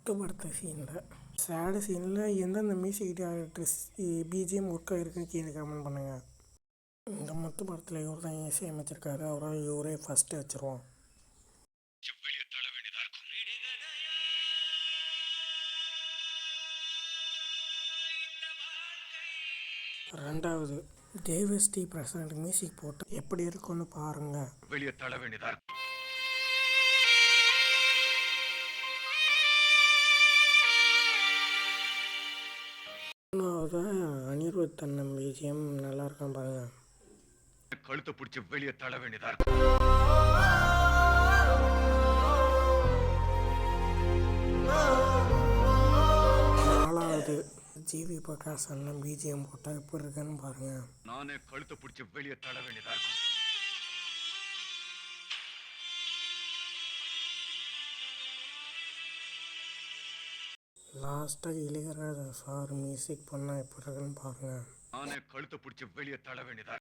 முத்து படத்த சீனில் சேடு சீனில் எந்தெந்த மியூசிக் டேரக்டர்ஸ் பிஜிஎம் ஒர்க் ஆகிருக்குன்னு கீழே கமெண்ட் பண்ணுங்கள். இந்த முத்து படத்தில் இவர் தான் இசையமைச்சிருக்காரு. அவரால் இவரே ஃபஸ்ட்டு வச்சுருவோம். ரெண்டாவது தேவஸ்ரீ பிரசாந்த் மியூசிக் போட்டு எப்படி இருக்குன்னு பாருங்கள். வெளியே தள்ள வேண்டியதா இருக்கு. மூணாவது அனிருத் அண்ணன் பிஜிஎம் நல்லா இருக்கான் பாருங்க. கழுத்தை பிடிச்சி வெளியே தள்ள வேண்டியதா இருக்கு. நாலாவது ஜிவி பிரகாஷ் அண்ணன் பிஜிஎம் போட்டா எப்படி இருக்குன்னு பாருங்க. நானே கழுத்தை பிடிச்சி வெளியே தள்ள வேண்டியதா இருக்கு. லாஸ்ட்டாக இளையராஜா சார் மியூசிக் பண்ணால் எப்படி இருக்குன்னு பாருங்க. நானே கழுத்தை பிடிச்சி வெளியே தள்ள வேண்டியதா